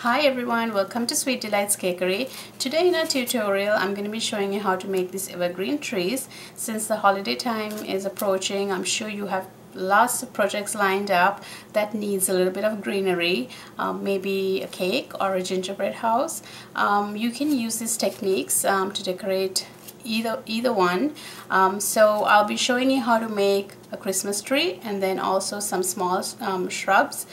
Hi everyone, welcome to Sweet Delights Cakery. Today in our tutorial I'm going to be showing you how to make these evergreen trees. Since the holiday time is approaching, I'm sure you have lots of projects lined up that needs a little bit of greenery, maybe a cake or a gingerbread house. You can use these techniques to decorate either one. So I'll be showing you how to make a Christmas tree and then also some small shrubs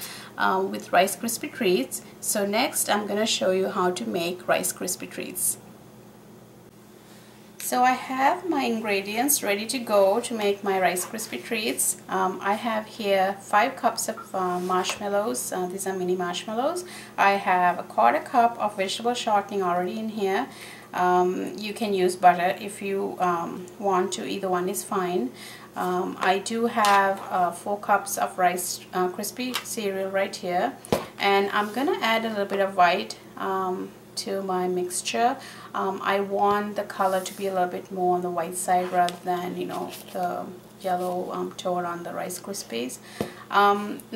with Rice Krispy Treats. So next I'm going to show you how to make Rice Krispy Treats. So I have my ingredients ready to go to make my Rice Krispy Treats. I have here 5 cups of marshmallows. These are mini marshmallows. I have a 1/4 cup of vegetable shortening already in here. You can use butter if you want to, either one is fine. I do have 4 cups of Rice Krispy cereal right here, and I'm gonna add a little bit of white to my mixture. I want the color to be a little bit more on the white side rather than, you know, the yellow tone on the Rice Krispies.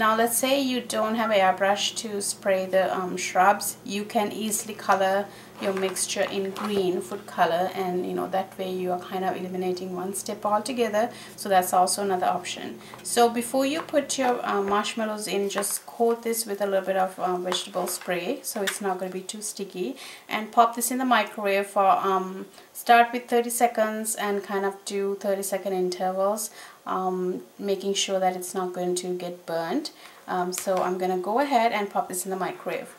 Now let's say you don't have an airbrush to spray the shrubs. You can easily color your mixture in green food color, and you know, that way you are kind of eliminating one step altogether. So that's also another option. So before you put your marshmallows in, just coat this with a little bit of vegetable spray so it's not going to be too sticky, and pop this in the microwave for start with 30 seconds and kind of do 30-second intervals, making sure that it's not going to get burnt. So I'm going to go ahead and pop this in the microwave.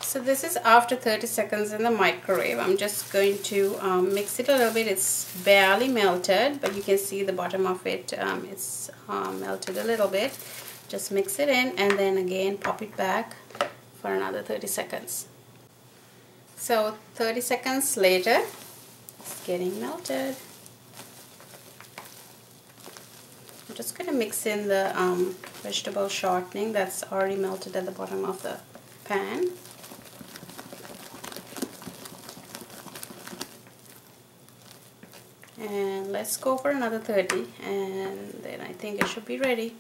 So this is after 30 seconds in the microwave. I'm just going to mix it a little bit. It's barely melted, but you can see the bottom of it, it's melted a little bit. Just mix it in and then again pop it back for another 30 seconds. So 30 seconds later, it's getting melted. I'm just going to mix in the vegetable shortening that's already melted at the bottom of the pan. And let's go for another 30, and then I think it should be ready.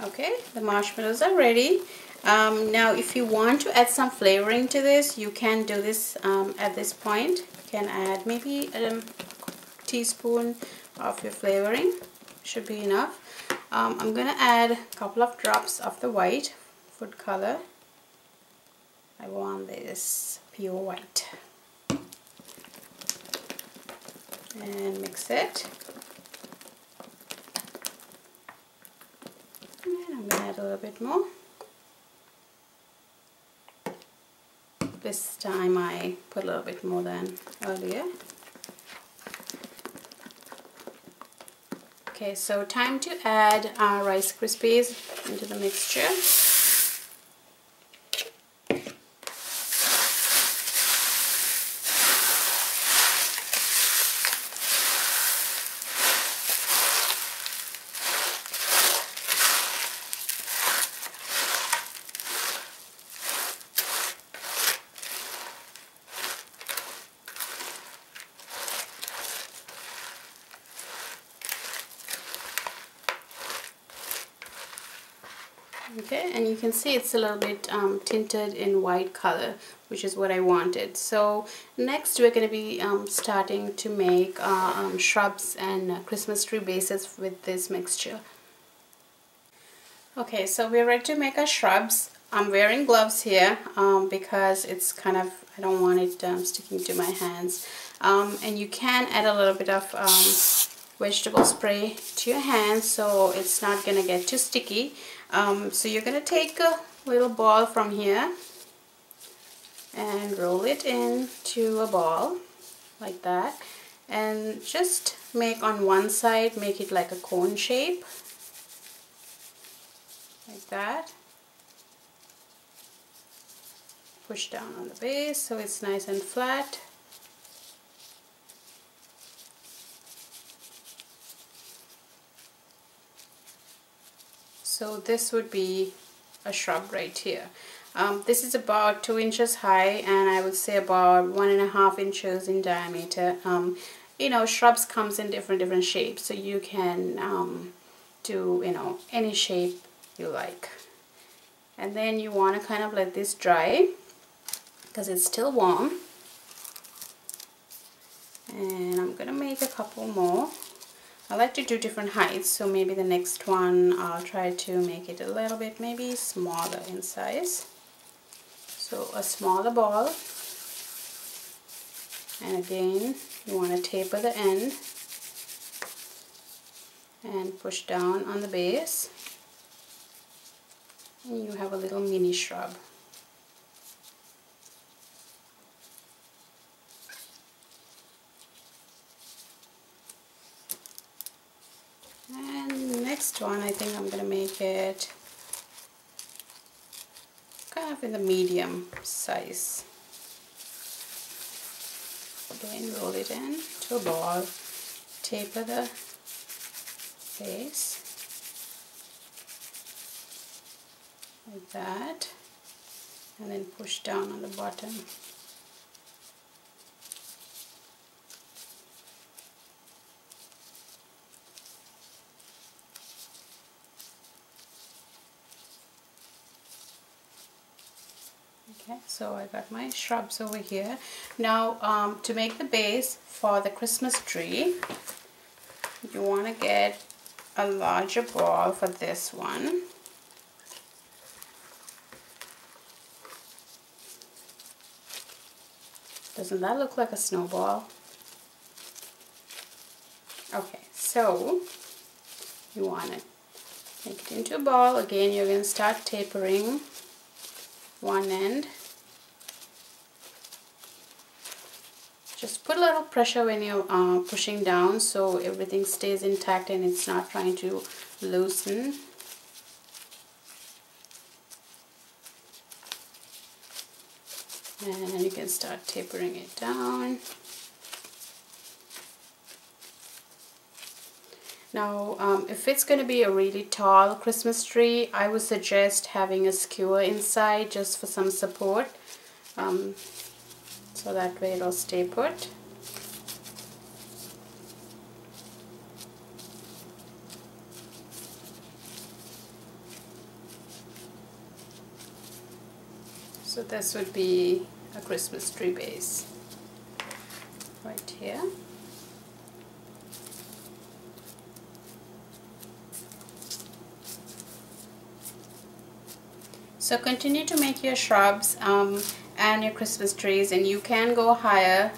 Okay, the marshmallows are ready. Now if you want to add some flavoring to this, you can do this at this point. You can add maybe a teaspoon of your flavoring, should be enough. I'm gonna add a couple of drops of the white food color. I want this pure white. And mix it. And I'm going to add a little bit more. This time I put a little bit more than earlier. Okay, so time to add our Rice Krispies into the mixture. Okay, and you can see it's a little bit tinted in white color, which is what I wanted. So next we're going to be starting to make shrubs and Christmas tree bases with this mixture. Okay, so we're ready to make our shrubs. I'm wearing gloves here because it's kind of, I don't want it sticking to my hands. And you can add a little bit of vegetable spray to your hands so it's not going to get too sticky. So you're going to take a little ball from here and roll it into a ball like that, and just make on one side, make it like a cone shape like that. Push down on the base so it's nice and flat. So this would be a shrub right here. This is about 2 inches high, and I would say about 1.5 inches in diameter. You know, shrubs comes in different shapes, so you can do, you know, any shape you like. And then you want to kind of let this dry because it's still warm. And I'm gonna make a couple more. I like to do different heights, so maybe the next one I'll try to make it a little bit maybe smaller in size. So a smaller ball, and again you want to taper the end and push down on the base, and you have a little mini shrub. And next one, I think I'm going to make it kind of in the medium size. Again, roll it in to a ball, taper the base like that, and then push down on the bottom. Okay, so I got my shrubs over here. Now to make the base for the Christmas tree, you want to get a larger ball for this one. Doesn't that look like a snowball? Okay, so you want to make it into a ball. Again, you're going to start tapering one end. Just put a little pressure when you're pushing down so everything stays intact and it's not trying to loosen. And you can start tapering it down. Now, if it's going to be a really tall Christmas tree, I would suggest having a skewer inside just for some support. So that way it'll stay put. So this would be a Christmas tree base right here. So continue to make your shrubs and your Christmas trees, and you can go higher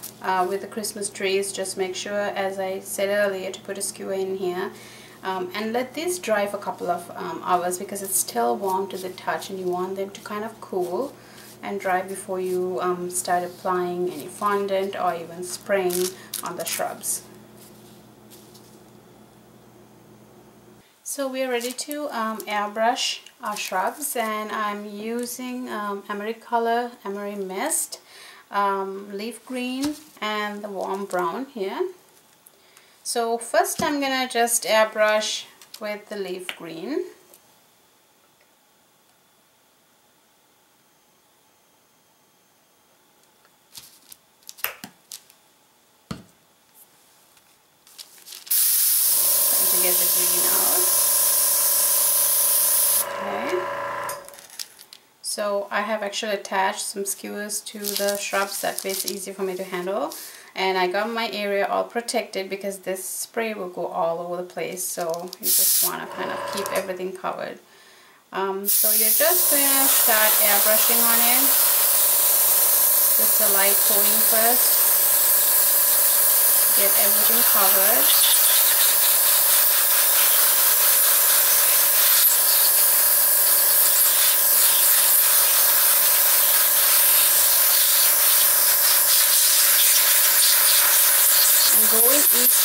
with the Christmas trees. Just make sure, as I said earlier, to put a skewer in here and let these dry for a couple of hours because it's still warm to the touch, and you want them to kind of cool and dry before you start applying any fondant or even spraying on the shrubs. So we're ready to airbrush our shrubs, and I'm using Americolor AirMist, leaf green, and the warm brown here. So first I'm gonna just airbrush with the leaf green. Trying to get the green out. Okay. So I have actually attached some skewers to the shrubs, that way it's easy for me to handle. And I got my area all protected because this spray will go all over the place, so you just want to kind of keep everything covered. So you're just going to start airbrushing on it. Just a light coating first. Get everything covered. Go in each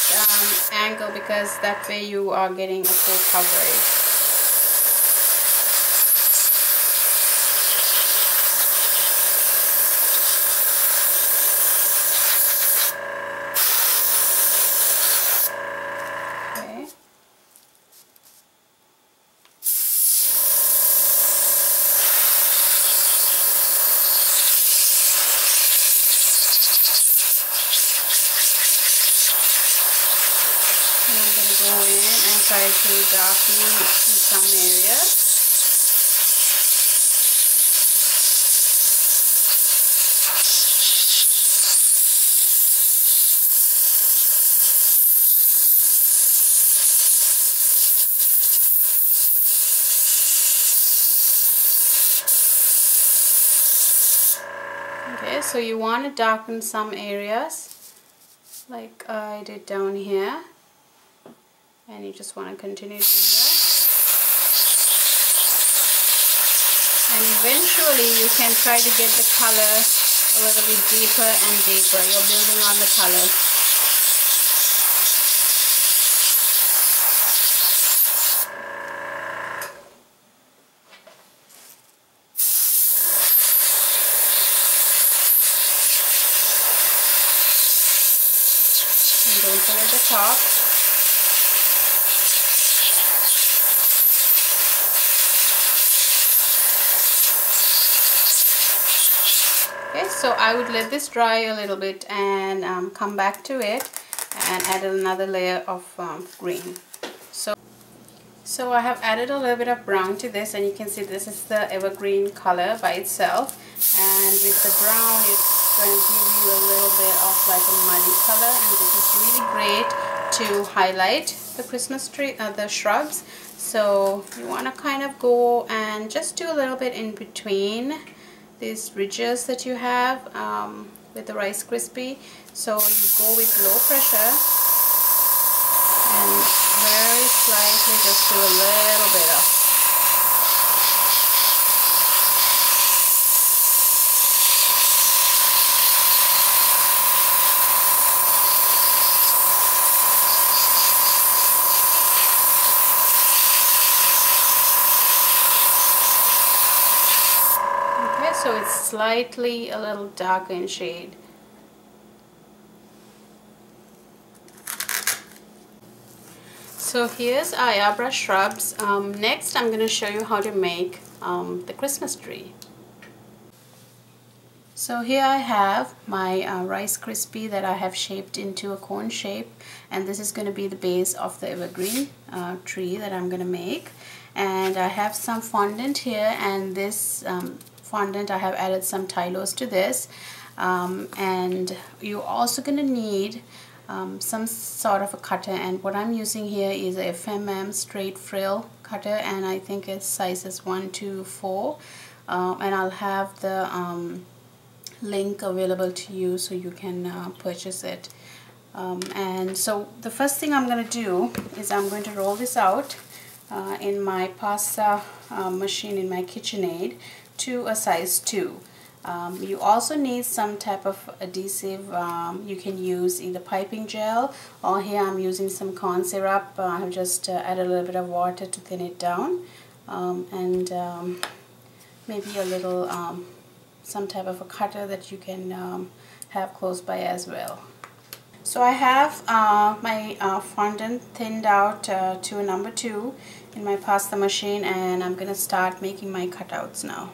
angle because that way you are getting a full coverage. Okay. And I'm going to go in and try to darken in some areas. Okay, so you want to darken some areas like I did down here, and you just want to continue doing that. And eventually you can try to get the color a little bit deeper and deeper. You're building on the color. And don't forget the top. Okay, so I would let this dry a little bit and come back to it and add another layer of green. So I have added a little bit of brown to this, and you can see this is the evergreen color by itself, and with the brown it's going to give you a little bit of like a muddy color, and this is really great to highlight the Christmas tree, the shrubs. So you want to kind of go and just do a little bit in between these ridges that you have with the Rice Krispie. So you go with low pressure and very slightly just do a little bit of. Okay, so it's slightly a little darker in shade. So here's our airbrush shrubs. Next I'm going to show you how to make the Christmas tree. So here I have my Rice Krispie that I have shaped into a cone shape, and this is going to be the base of the evergreen tree that I'm going to make. And I have some fondant here, and this fondant I have added some Tylos to this, and you're also going to need some sort of a cutter, and what I'm using here is a FMM straight frill cutter, and I think it's sizes 1 to 4, and I'll have the link available to you so you can purchase it. And so the first thing I'm going to do is I'm going to roll this out in my pasta machine in my KitchenAid to a size 2. You also need some type of adhesive. You can use either piping gel, or here I'm using some corn syrup. I've just added a little bit of water to thin it down, and maybe a little some type of a cutter that you can have close by as well. So I have my fondant thinned out to a number 2 in my pasta machine, and I'm gonna start making my cutouts now.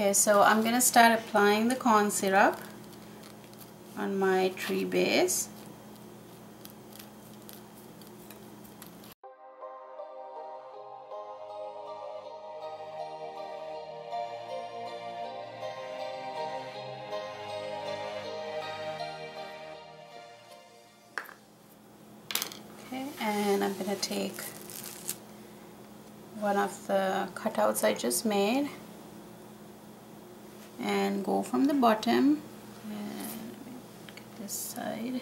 Okay, so I'm gonna start applying the corn syrup on my tree base. Okay, and I'm gonna take one of the cutouts I just made and go from the bottom, and get this side,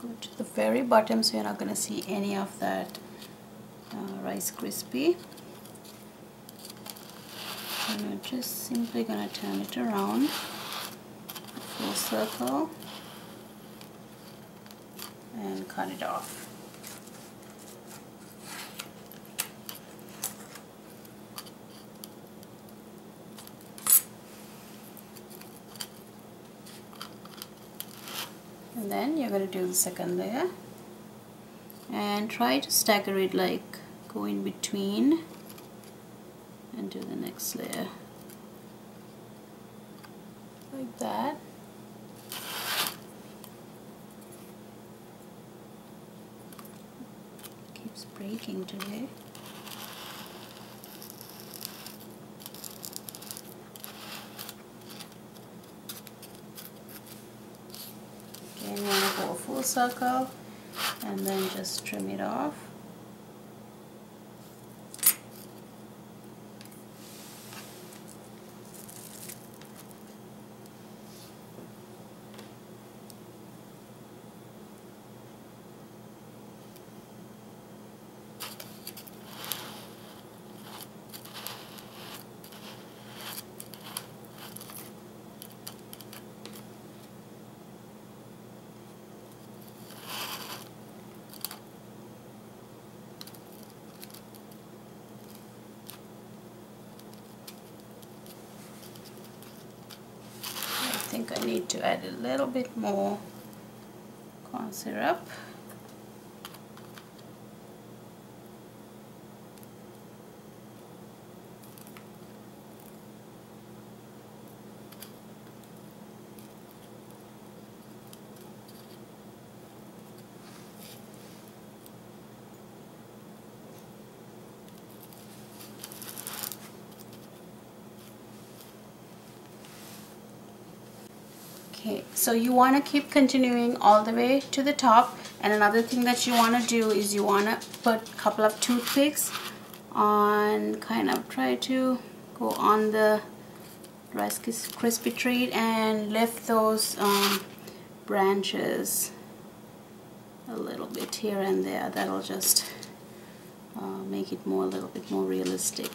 go to the very bottom so you're not going to see any of that Rice Krispie. And I'm just simply going to turn it around, full circle, and cut it off. And then you're going to do the second layer and try to stagger it, like go in between and do the next layer like that. Keeps breaking today. Again, you want to go a full circle and then just trim it off. I think I need to add a little bit more corn syrup. Okay, so you want to keep continuing all the way to the top, and another thing that you want to do is you want to put a couple of toothpicks on, kind of try to go on the Rice Krispy Treat and lift those branches a little bit here and there. That'll just make it a little bit more realistic.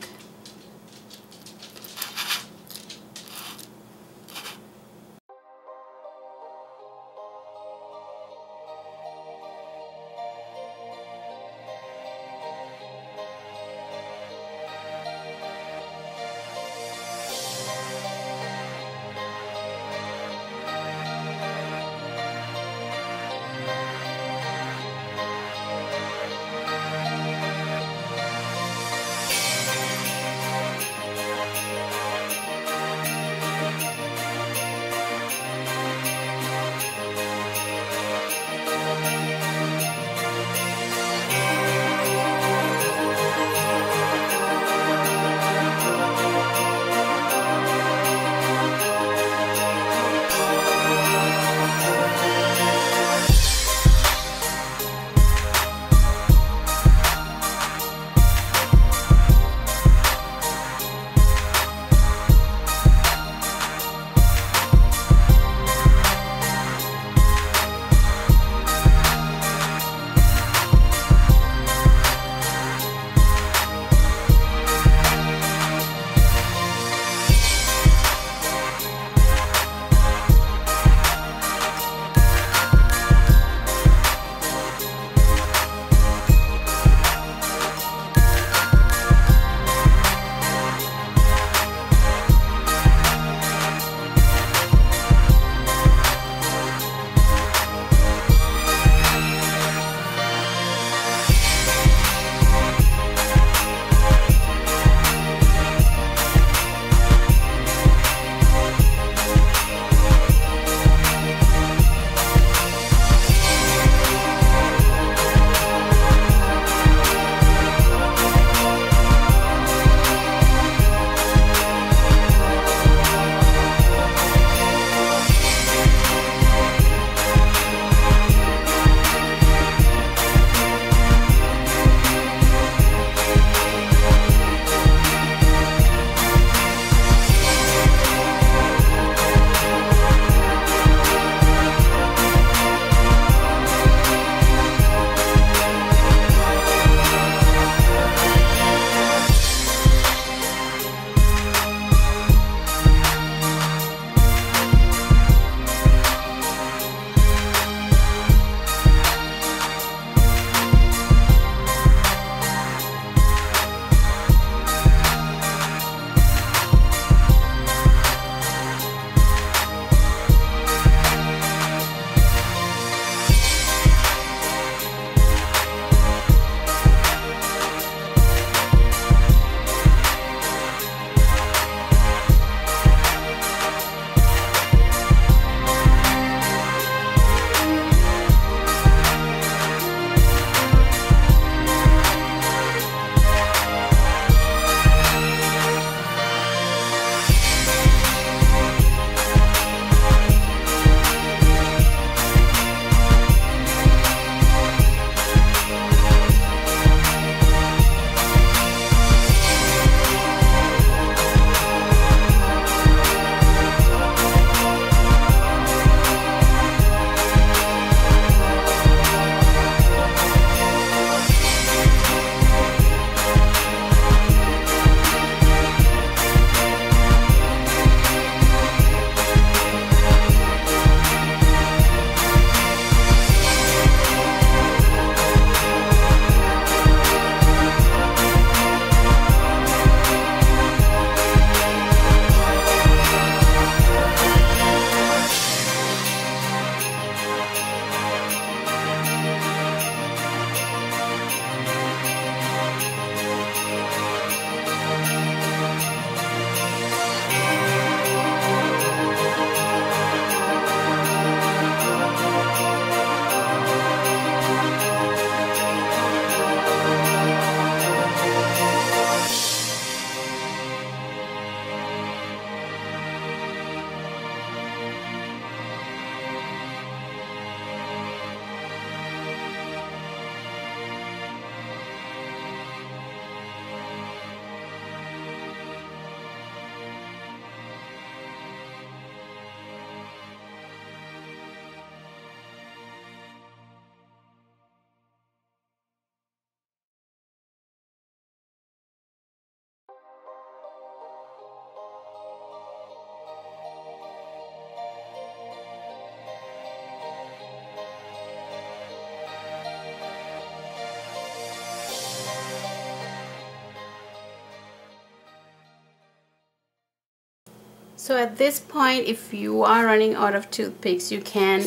So at this point, if you are running out of toothpicks, you can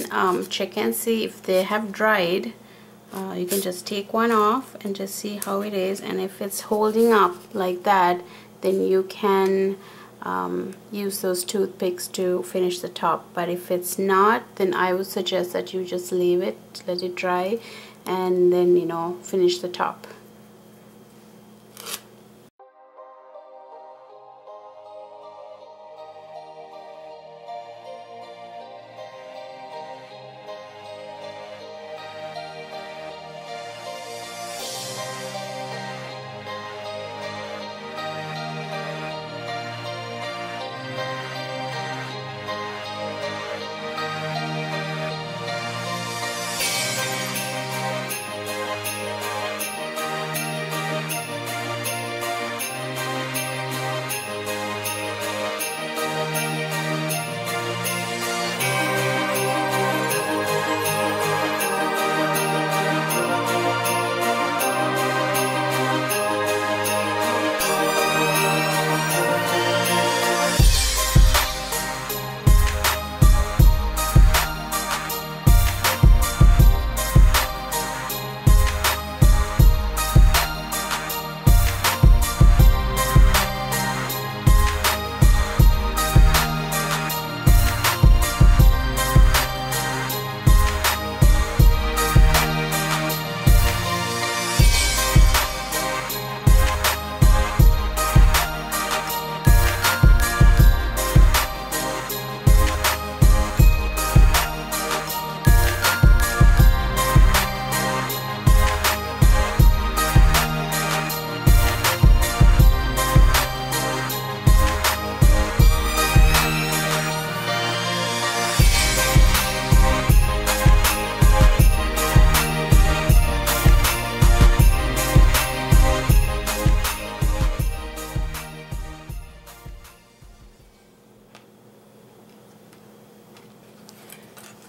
check and see if they have dried. You can just take one off and just see how it is, and if it's holding up like that, then you can use those toothpicks to finish the top. But if it's not, then I would suggest that you just leave it, let it dry, and then, you know, finish the top.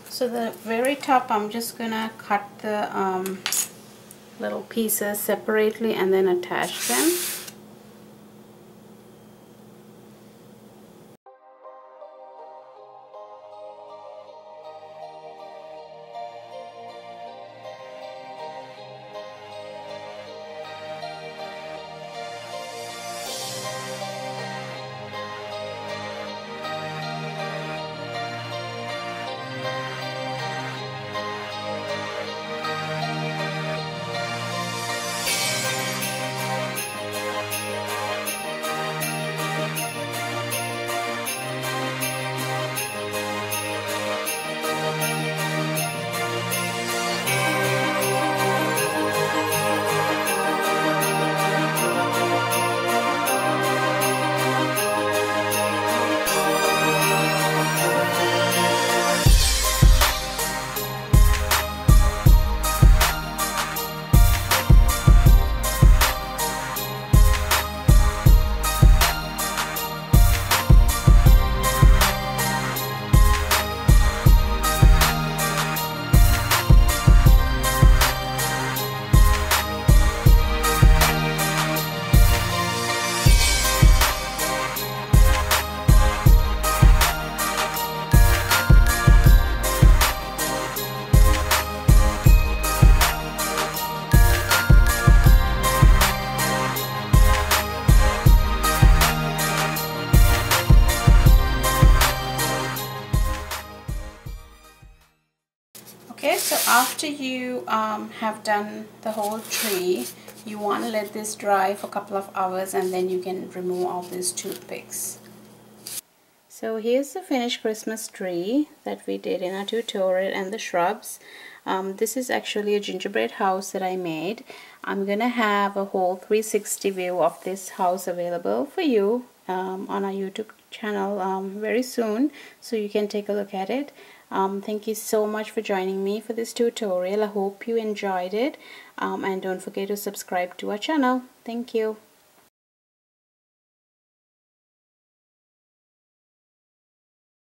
So the very top, I'm just gonna cut the little pieces separately and then attach them. Okay, so after you have done the whole tree, you want to let this dry for a couple of hours and then you can remove all these toothpicks. So here's the finished Christmas tree that we did in our tutorial and the shrubs. This is actually a gingerbread house that I made. I'm gonna have a whole 360 view of this house available for you on our YouTube channel very soon, so you can take a look at it. Thank you so much for joining me for this tutorial. I hope you enjoyed it, and don't forget to subscribe to our channel. Thank you.